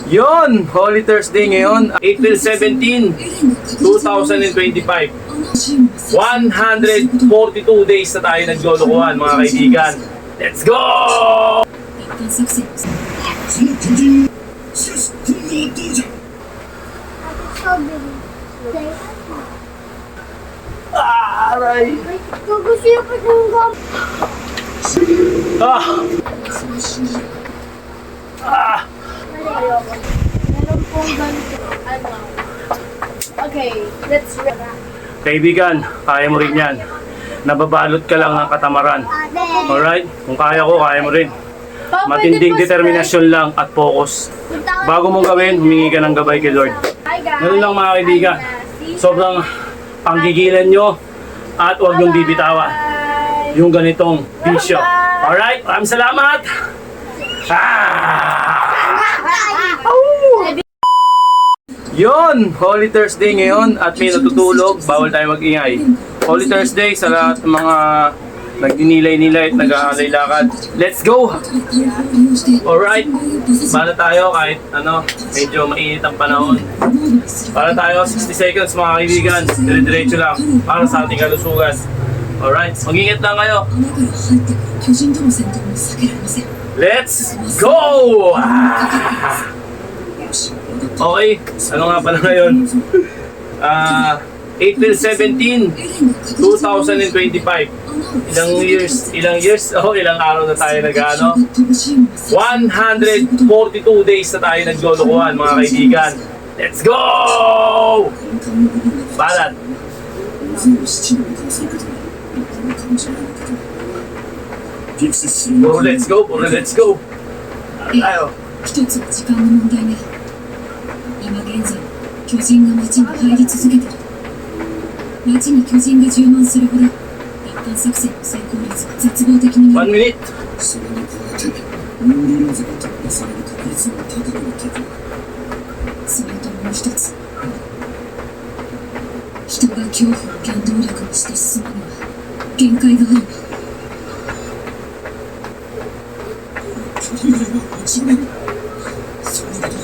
Yon, Holy Thursday ngayon, April 17, 2025. 142 days na tayo naglolokohan, mga kaibigan. Let's go! Aray! Gugustuhin ko yung gum. Ah! Ah! Meron pong ganito. Okay, let's read. Kaibigan, kaya mo rin yan. Nababalot ka lang ng katamaran. Alright? Kung kaya ko, kaya mo rin. Matinding determinasyon lang at focus. Bago mong gawin, humingi ka ng gabay kay Lord. Ganun lang mga kaibigan. Sobrang panggigilan nyo at huwag nyong bibitawan yung ganitong bisyo. Alright? Maraming salamat! Yon, Holy Thursday ngayon at may natutulog, bawal tayo mag-ingay. Holy Thursday sa lahat ng mga nagdinilay-nilay at nag-aalay-lakad. Let's go! Alright, para tayo kahit medyo mainit ang panahon. Para tayo 60 seconds mga kaibigan, dire-diretso lang para sa ating kalusugan. Alright, mag-ingat lang kayo. Let's go! Okay, ano nga pala ngayon? April 17, 2025. Ilang araw na tayo nag-ano? 142 days na tayo naglolokohan, mga kaibigan. Let's go! Balat! Puro let's go, puro let's go. Tayo. 一つは時間の問題ね。今現在、巨人が町に入り続けてる。町に巨人が充満するほど、奪還作戦の成功率は絶望的にな 1 る。 minute. それに加えてモーリーローゼが突破される確率も高くなっている。それともう一つ。人が恐怖を原動力にして進むには、限界がある。巨人が落ちる。そんなことだ。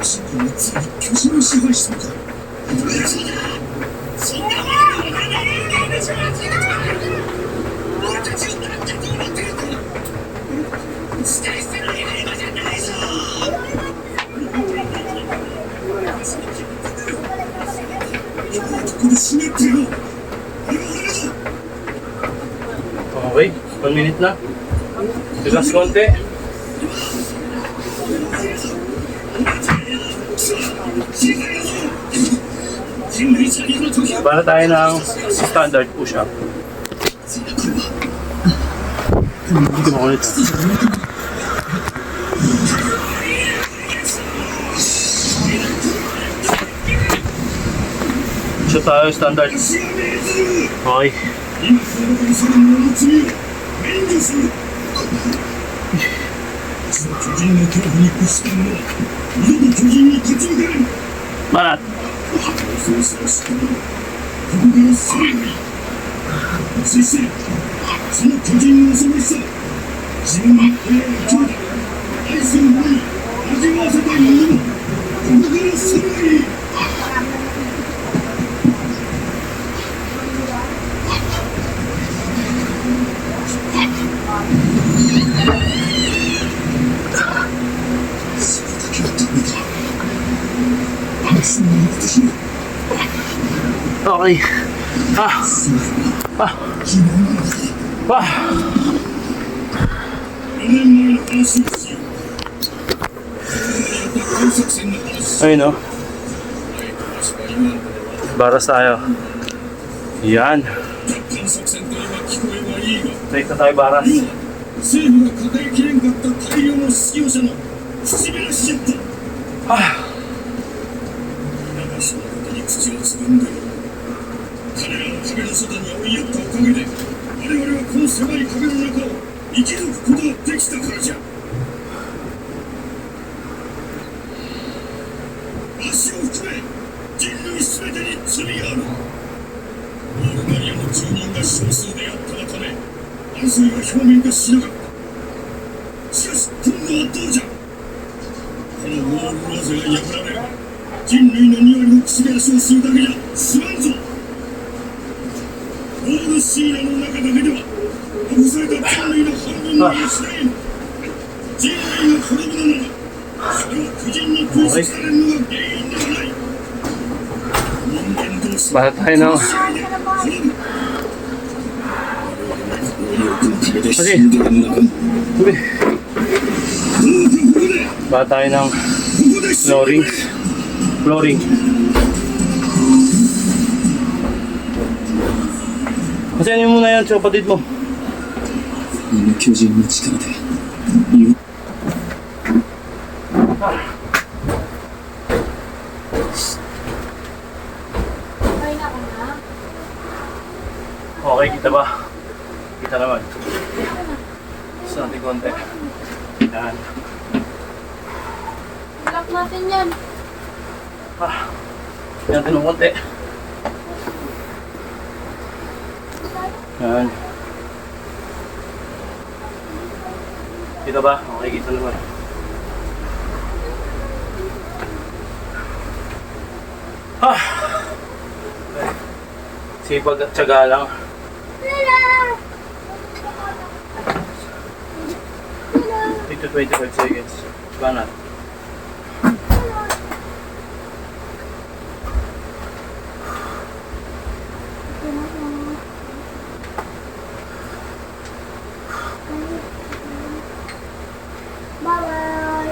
市民はついに巨人を支配したのか。そんなものがお前の人間でしょ。俺たちをなんてどうなってるんだ。使い捨ての刃じゃないぞ。ここで死ねってよ。俺は俺だ。 Okay, 1 minute na. Tigas konti. Para tayo ng standard push-up. Hindi mo ulit. So tayo standard. Okay. 巨人の恐怖に屈した者は二度と巨人に立ち向かえる。 Balat. そうすらした者はここから去れない。そしてその巨人の恐ろしさ自分の親や兄弟愛する者に味わわせたい者もここから去れない。 Okay. Ayun o. Baras tayo. Yan. Take na tayo baras. 政府が抱えきれんかった大量の失業者の口減らしちゃった。皆がそのことに口をつぐんでいる。彼らの壁の外に追いやったおかげで我々はこの狭い壁の中を生き抜くことができたからじゃ。足を含め人類全てに罪がある。オルガリアの住人が少数であったがため争いは表面化しなかった。しかし今度はどうじゃ。このゴールローゼが破られ人類の匂いの口で足をするだけじゃ済まんぞ。ゴールシーラの中だけでは残された人類の半分の失い人類が滅ぶのならそれは巨人に封鎖されるのが原因ではない。人間同士 Bala tayo ng... 死んではならん。 Sabi, どうかここで bala tayo ng ここで死んで flooring. Flooring. Kasi ano muna yan sa kapatid mo? あの巨人の力でゆ Okay na ka na? Okay, kita ba? Kita naman. Sa ating konti. Yan. Lock natin yan. Yan natin ng konti. Yan. Kita ba? Okay, kita naman. Sipag at tiyaga lang. Dito 25 seconds. Banat. Bye-bye.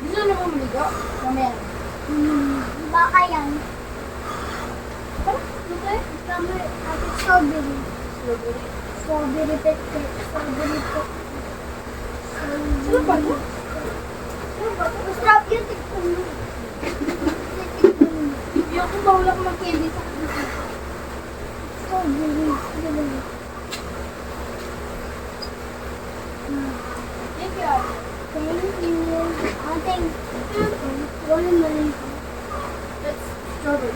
Gusto na mo maligo? Mamaya. Baka yan. Tara, okay. Strawberry. Strawberry. Strawberry. Strawberry pepper. Strawberry pepper. Sino ba ito? Masarap yun. Tikpan mo. Yung kung bawal ako mag-candy sa kanila. Strawberry. Strawberry. Thank you. Thank you. Thank you. Watermelon. That's strawberry.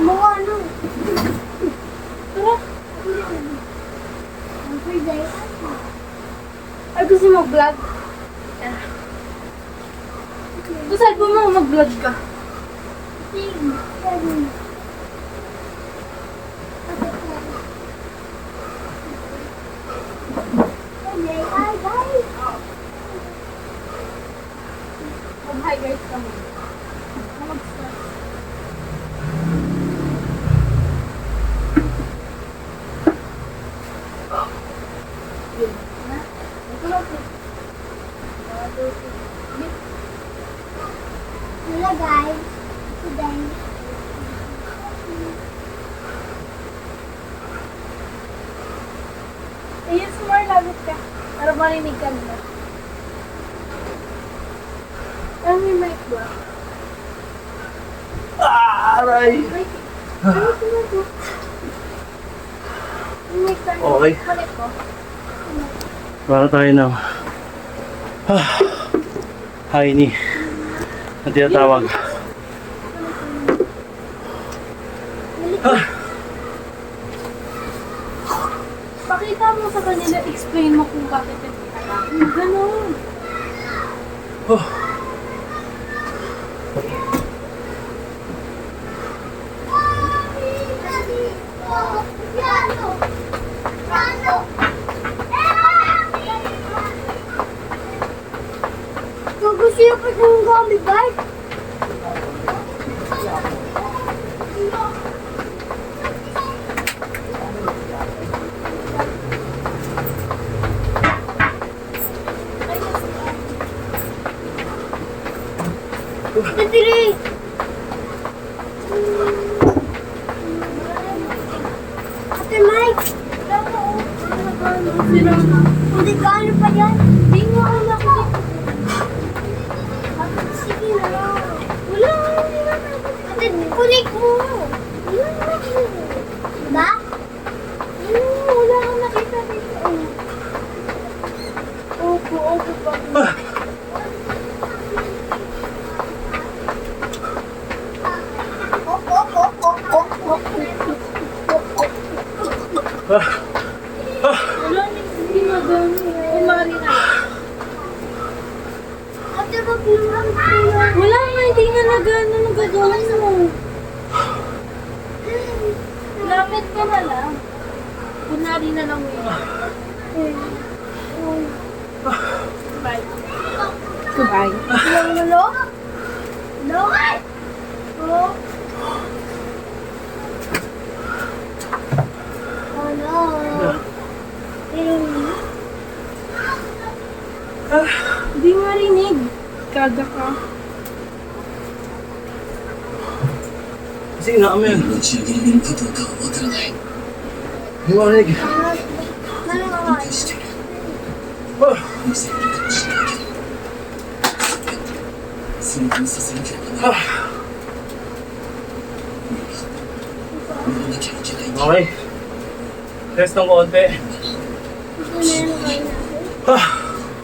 Mga ano? Tara. Every day. Ay, gusto mo mag-vlog? Gusto mo mag-vlog ka? Hi guys, kami. Mag-start. Hello guys, today. Ayos mo, labit ka. Para marinig ka nila. Ano may mic ba? Aray! Mic. Ano ito? Mic tayo. Okay. Balik ko. Para tayo ng high knee na tinatawag. Pakita mo sa kanila, explain mo kung bakit ito kailangan. Ganon. Gusto yung pa yung gummy bike? Katiri! Ate Mike! Hindi ka ano pa yan? Hindi mo ako nakikita. Sige na. Wala. Ate, kunik mo. Wala na. Diba? Wala akong nakita dito. Opo pa. Wala, hindi magano. Kumari na. Wala nga, hindi nga nagano. Nagagawa mo. Lapit ka na lang. Kunwari na lang yun. Bye. Goodbye. Hello? Hello? Hello? Hindi marinig. Kaga ka. Sige na, amen. 持ち上げられるかどうかはわからない。 Hindi mo rinig. 理解している。見せられるかもしれないけど、存分させなければならない。売らなきゃいけないんだ。 Okay. Rest ng konti.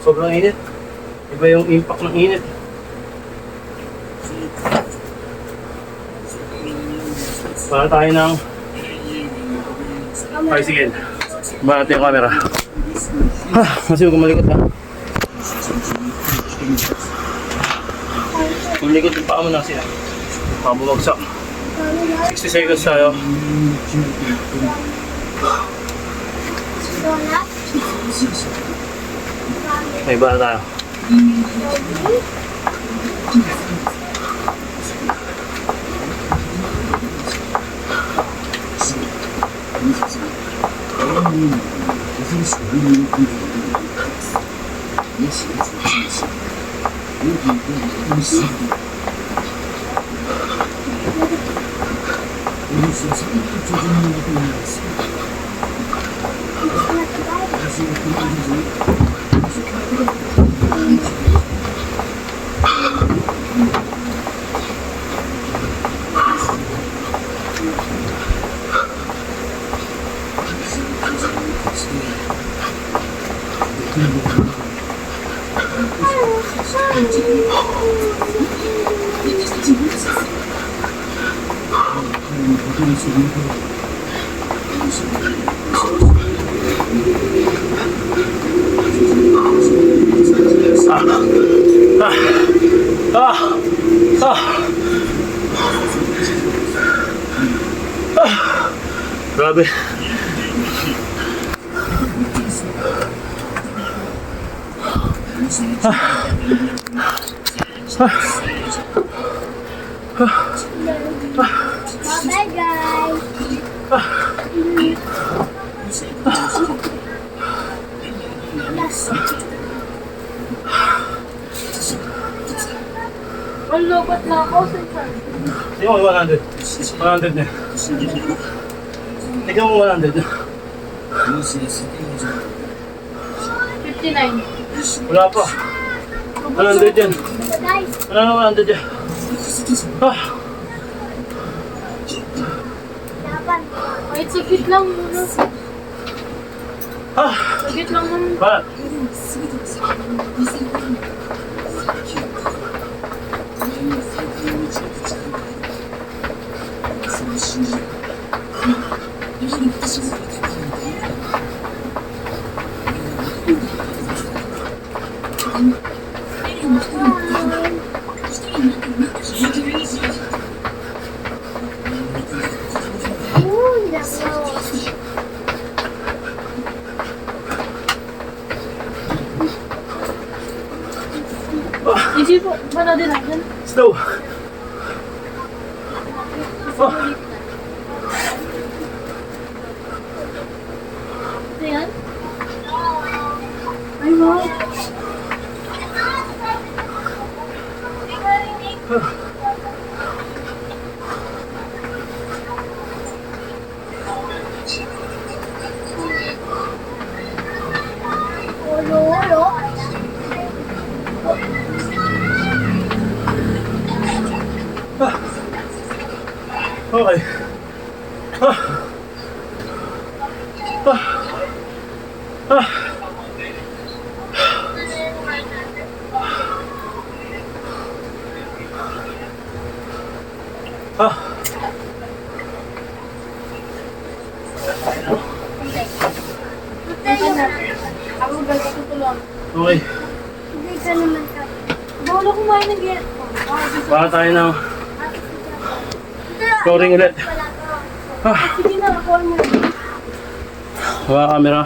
Sobrang init. Iba yung impact ng init. Para tayo ng bicycle. Ba natin yung camera. Kasi huwag malikot ha. Malikot yung paa mo na siya. Baka bumagsak. 60 seconds tayo. May iba na tayo. Grabe. Bye guys. Ang lobat na ako sa chan. Tingnan mo 100. 100 na. Tingnan mo 100. 59. Wala pa. 100 yan. Guys, Wala na 100 yan. dapat. Wait, sagit lang muna. Sagit lang muna. Bakit? 全ての責任を負わせることになる。記憶は全員の再会に導く力がある。それを信じよう。やはり私も分かっているのだよ。でも、エレンの一人になって一人になってもっと気が気にしよう。いいんだよ。 Isip po, ba din natin? Slow. Ito yan? Ay, wow. Ulo. Okay. gonna get... Baka tayo ng scoring ulit. Sige na, ako niya. Baka camera.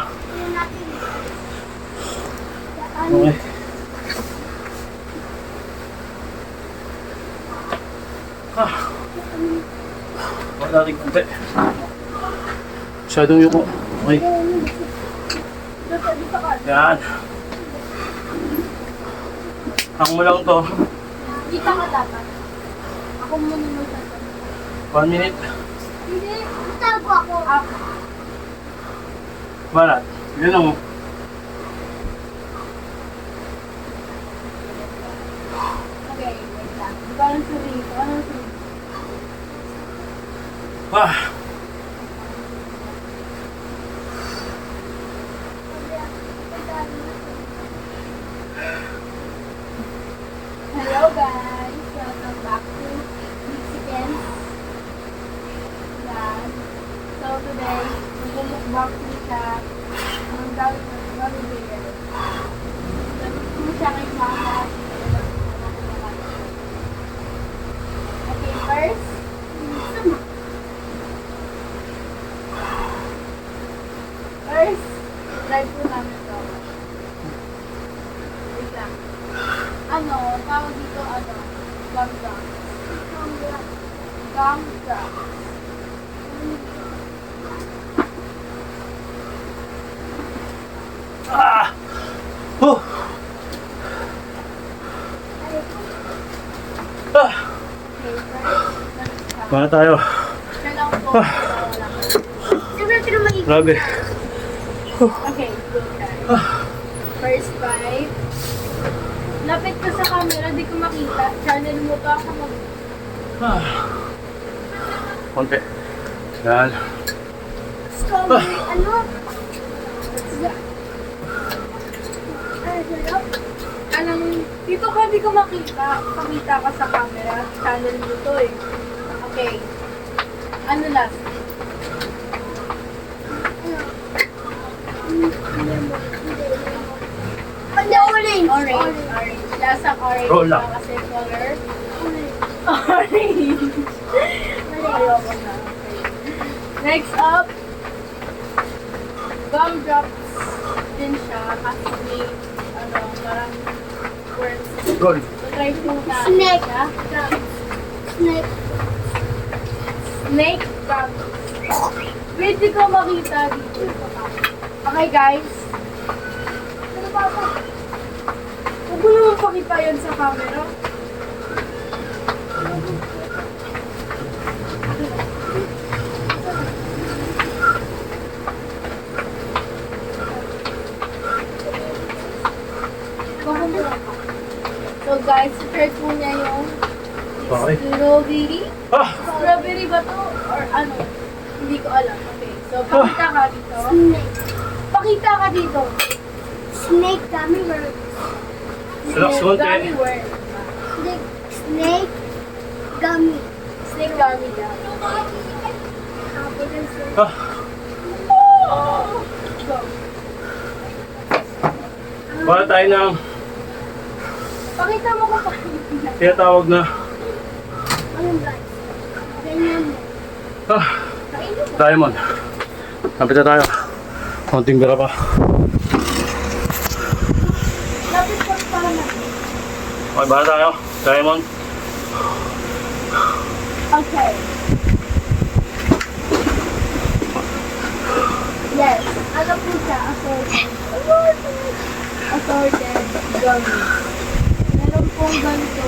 Okay. Baka natin kunti. Masyadong yuko. Okay. Yan. Hang mo lang to. Kita ka dapat. Ako muna magsasabi. 1 minute. Hindi, tago ako. Balat. Yun o. Okay, wait lang. Parang sarili ko. Anong sarili? Ah. Hello guys! Welcome back to Mexicans. Yan. So today, mag-mukbang siya ng gummy bear. Nandito mo siya kay mama. Okay, first, try po namin ito. Wait lang. Ano, tawag dito, gum drops. Gum drops. Ah! Huh! Ah! Okay, first, Baka tayo. try lang po. Grabe. Okay, go try. First bite. Lapit ka sa camera, di ko makita. Channel mo to ako mag... Ah. Konti. Yan. Strawberry, ano? Sarap. Anong... Dito ka, di ko makita. Pakita ka sa camera. Channel mo to eh. Okay. Ano last? Hindi, orange. Orange. Lasang orange. Roll lang. Kasi color. Orange. Ayoko na. Okay. Next up, gum drops din siya kasi may, parang words. Goal. So, try po na. Snake. siya. Snake. Snake gum. Wait, di ko makita dito. Okay, guys. Ano ba ito? Huwag mo naman pakita yan sa camera. So guys, try po niya yung Okay. strawberry. Ah! Strawberry ba to? Or ano? Hindi ko alam. Okay, so pakita ka dito. Snake. Pakita ka dito. Snake gummy worm. Relax konti. Gummy worm. Snake gummy. Snake gummy daw. Ah! Go. Baka tayo ng Pakita mo kung pakita. tinatawag na Anong guys? Ganyan mo. Kainin mo. diamond. Kapit na tayo. Konting bira pa. Lapit ka para na. Okay, baka tayo. Diamond. Okay. Yes. Ano po siya? Assorted gummy. Meron pong ganito.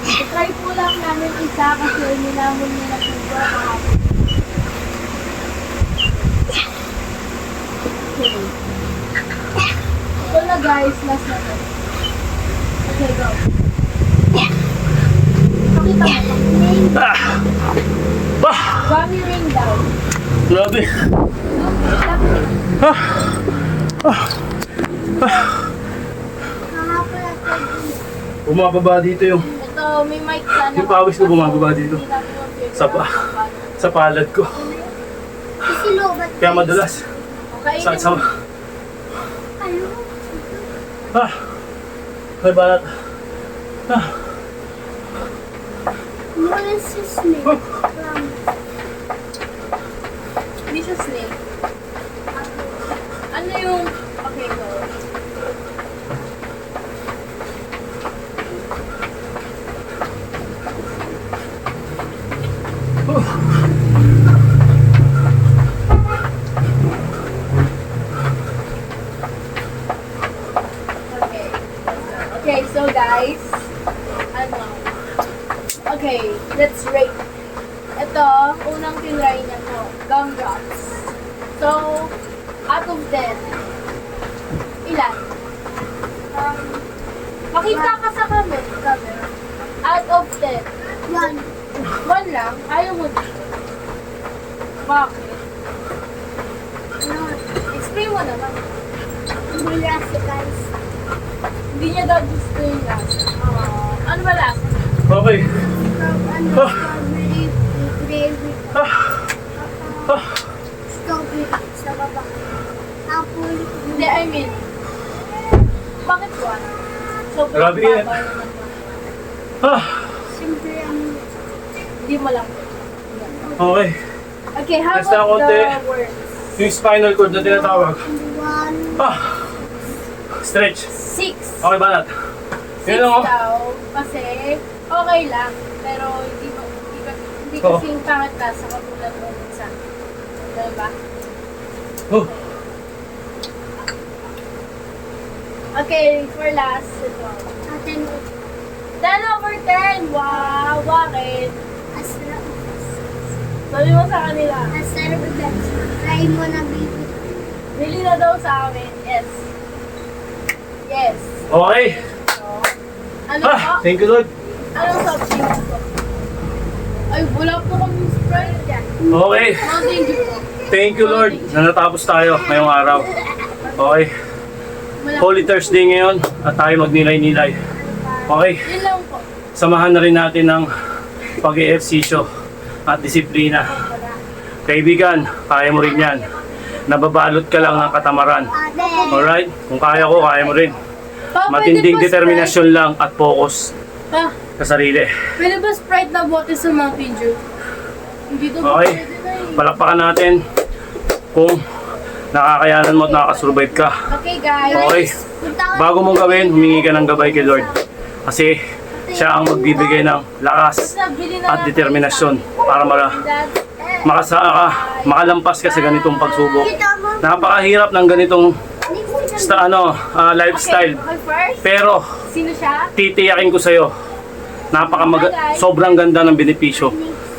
I-try po lang namin isa kasi nilamon niya na po ito kahapon. Okay. Ito na guys, last na to. Okay, go. Pakita mo. Ah! Bah! Gummy ring daw. Grabe. Ah! Kahapon at Bumababa dito yung Ito, may mic sana. Yung pawis ko bumababa dito. Hindi natin yung Sa pa. sa palad ko. Kasi lobat. Kaya madalas. Okay, Sa Ano? Ay, balat. What is his name? Hindi siya snake. Ano yung... Okay, go. Okay. Okay, so guys, ano? Okay, let's rate. Ito, unang tinry niya to, gumdrops. So, out of 10, ilan? Makita ka sa cover. Out of 10, 1 lang, ayaw mo dito. Bakit? Explain mo naman. Hindi lasa, guys. Hindi niya daw gusto yung lasa. Ano ba lasa? Okay. Strawberry gravy. Strawberry sa baba. Apple. Hindi, I mean, bakit 1? Sobrang Grabe yan. baba naman. Siyempre ang Hindi mo lang. Okay. Okay, how Test na about konti. the words? Yung spinal cord na tinatawag. one. Stretch. 6. Okay, balat. 6 Yun lang, oh. daw, kasi okay lang, pero hindi Oo. kasing pangit na sa katulad mo minsan. Diba? Okay, for last, ito. Atin 10 over 10! Wow! Bakit? asarap. Sabi mo sa kanila, Asarap guys. Try mo na baby. bili na daw sa amin. Yes. Yes. Okay. So, ano po? Thank you, Lord. Anong soft drinks po? Ay, wala po kami Sprite dyan. Okay. Mountain Dew po. Thank you, Lord, na natapos tayo ngayong araw. Okay. Wala. Holy Thursday ngayon at tayo magnilay-nilay. Okay. Yun lang po. Samahan na rin natin ng pag-eehersisyo at disiplina. Kaibigan, kaya mo rin yan. Nababalot ka lang ng katamaran. Alright? Kung kaya ko, kaya mo rin. Pa, Matinding pwede ba determinasyon lang at focus Sprite? Pa, sa sarili. pwede ba Sprite na bote sa Mountain Dew? Hindi to Okay. pwede na eh. Palakpakan natin kung nakakayanan mo at nakakasurvive ka. Okay guys. Okay. Bago mong gawin, humingi ka ng gabay kay Lord. Kasi siya ang magbibigay ng lakas Basta bili na at lang determinasyon kayo sa para amin. That's it. makalampas ka sa ganitong pagsubok. Napakahirap ng ganitong lifestyle. Okay, first, Pero sino siya? titiyakin ko sa'yo, sobrang ganda ng benepisyo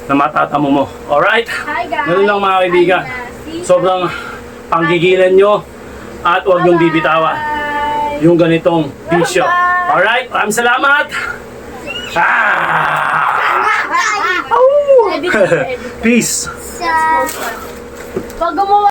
na matatamo mo. Alright? Hi guys. Ganun lang mga kaibigan. I'm Nancy. Sobrang panggigilan nyo at huwag nyong bibitawan Bye. yung ganitong bisyo. Alright? Maraming salamat! Edit. Peace! Sa Pag gumawa